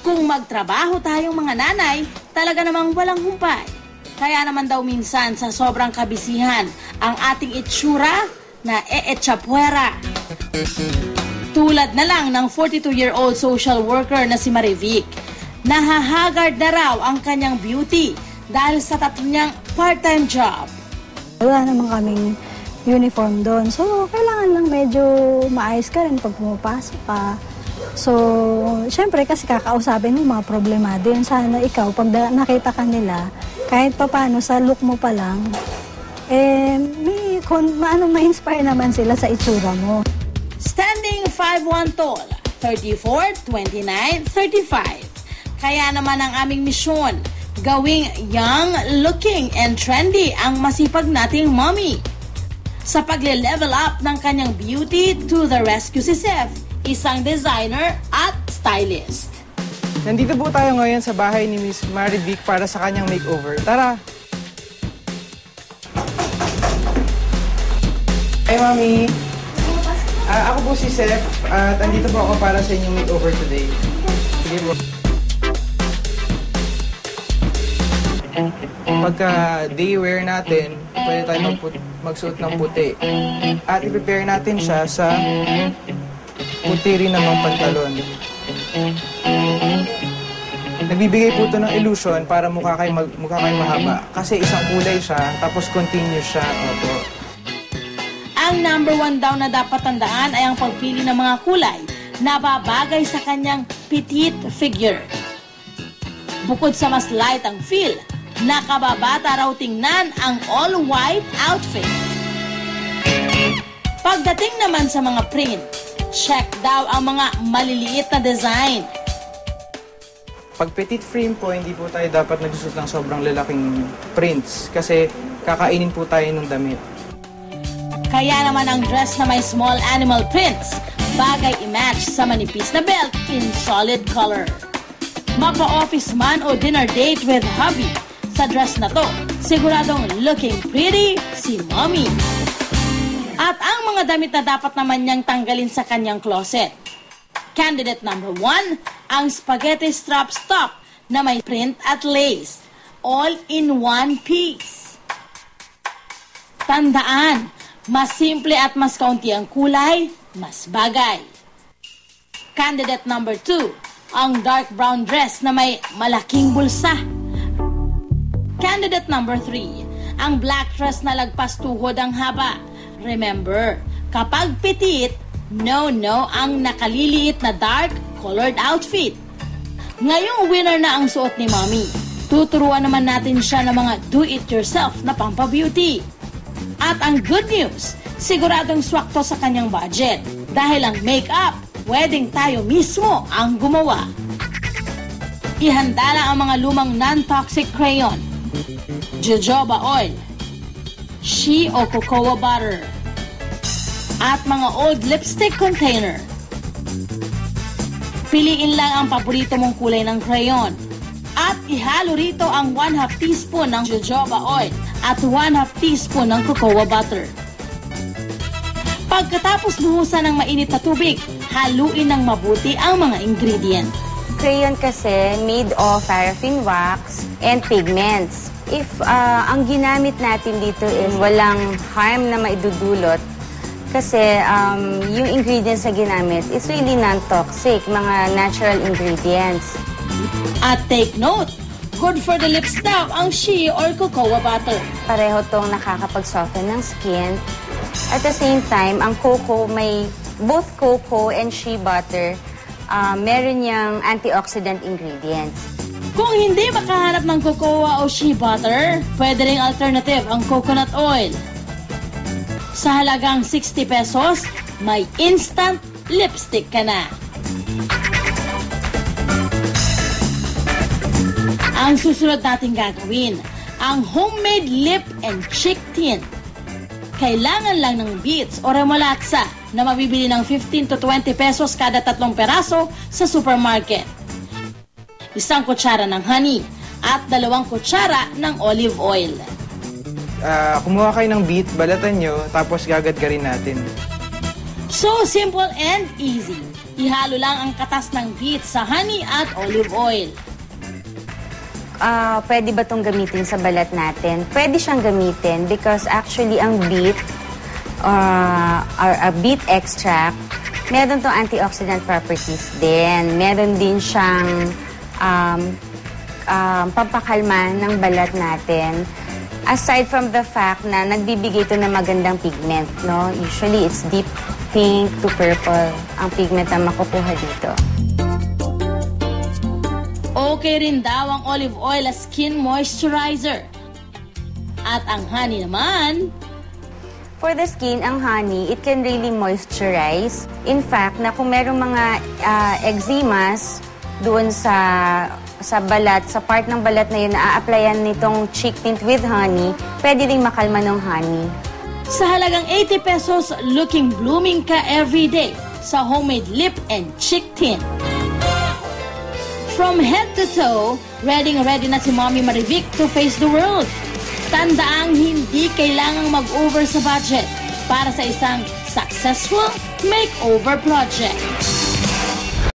Kung magtrabaho tayong mga nanay, talaga namang walang humpay. Kaya naman daw minsan sa sobrang kabisihan, ang ating itsura na eetsapuera. Tulad na lang ng 42-year-old social worker na si Marivic. Nahahagard na raw ang kanyang beauty dahil sa tatlo niyang part-time job. Wala naman kaming uniform doon. So, kailangan lang medyo maayos ka rin pag pumapasok ka. So, syempre kasi kakausapin mo mga problemado yun. Sana ikaw, pag nakita ka nila, kahit papano sa look mo pa lang, ma-inspire naman sila sa itsura mo. Standing 5'1" tall, 34, 29, 35. Kaya naman ang aming misyon, gawing young, looking, and trendy ang masipag nating mommy. Sa pagle-level up ng kanyang beauty, to the rescue si Seth, isang designer at stylist. Nandito po tayo ngayon sa bahay ni Miss Marivic para sa kanyang makeover. Tara! Hi, Mami! Ako po si Seth at andito po ako para sa inyong makeover today. Sige po. Pagka day wear natin, pwede tayo magsuot ng puti. At i-prepare natin siya sa puti rin namang pantalon. Nagbibigay po ito ng illusion para mukha kayo mahaba. Kasi isang kulay siya, tapos continuous siya. Opo. Ang number 1 daw na dapat tandaan ay ang pagpili ng mga kulay na babagay sa kanyang petite figure. Bukod sa mas light ang feel, nakababata raw tingnan ang all-white outfit. Pagdating naman sa mga print, check daw ang mga maliliit na design. Pag petite frame po, hindi po tayo dapat nagsusot ng sobrang lalaking prints kasi kakainin po tayo ng damit. Kaya naman ang dress na may small animal prints, bagay i-match sa manipis na belt in solid color. Mapa-office man o dinner date with hubby, sa dress na to, siguradong looking pretty si mommy. At ang mga damit na dapat naman niyang tanggalin sa kanyang closet. Candidate number 1, ang spaghetti strap top na may print at lace, all in one piece. Tandaan, mas simple at mas kaunti ang kulay, mas bagay. Candidate number 2, ang dark brown dress na may malaking bulsa. Candidate number 3, ang black dress na lagpas tuhod ang haba. Remember, kapag petite, no ang nakaliliit na dark colored outfit. Ngayong winner na ang suot ni Mommy. Tuturuan naman natin siya ng mga do-it-yourself na pampa-beauty. At ang good news, siguradong swakto sa kanyang budget. Dahil ang makeup, pwedeng tayo mismo ang gumawa. Ihanda lang ang mga lumang non-toxic crayon, jojoba oil, shea o cocoa butter, at mga old lipstick container. Piliin lang ang paborito mong kulay ng crayon. At ihalo rito ang 1/2 teaspoon ng jojoba oil at 1/2 teaspoon ng cocoa butter. Pagkatapos buhusan ng mainit na tubig, haluin ng mabuti ang mga ingredient. Crayon kasi made of paraffin wax and pigments. If ang ginamit natin dito is walang harm na maidudulot, kasi yung ingredients na ginamit is really non-toxic, mga natural ingredients. At take note, good for the lips daw ang shea or cocoa butter. Pareho tong nakakapag-soften ng skin. At the same time, ang cocoa may, both cocoa and shea butter, meron niyang antioxidant ingredients. Kung hindi makahanap ng cocoa o shea butter, pwede ring alternative ang coconut oil. Sa halagang 60 pesos, may instant lipstick ka na. Ang susunod nating gagawin, ang homemade lip and cheek tint. Kailangan lang ng beets o remolatsa na mabibili ng 15 to 20 pesos kada 3 peraso sa supermarket. 1 kutsara ng honey at 2 kutsara ng olive oil. Kumuha kayo ng beet, balatan nyo, tapos gagadgarin natin. So simple and easy. Ihalo lang ang katas ng beet sa honey at olive oil. Pwede ba itong gamitin sa balat natin? Pwede siyang gamitin because actually ang beet or a beet extract, meron itong antioxidant properties din. Meron din siyang pampakalma ng balat natin. Aside from the fact na nagbibigay ito ng magandang pigment, no? Usually it's deep pink to purple ang pigment na makukuha dito. Okay rin daw ang olive oil as skin moisturizer. At ang honey naman, For the skin, ang honey, it can really moisturize. In fact, na kung merong mga eczemas doon sa balat, sa part ng balat na yun na a-applyan nitong cheek tint with honey, pwede ring makalma ng honey. sa halagang 80 pesos, looking blooming ka everyday sa homemade lip and cheek tint. From head to toe, ready na si Mommy Marivic to face the world. Tandaang hindi kailangang mag-over sa budget para sa isang successful makeover project.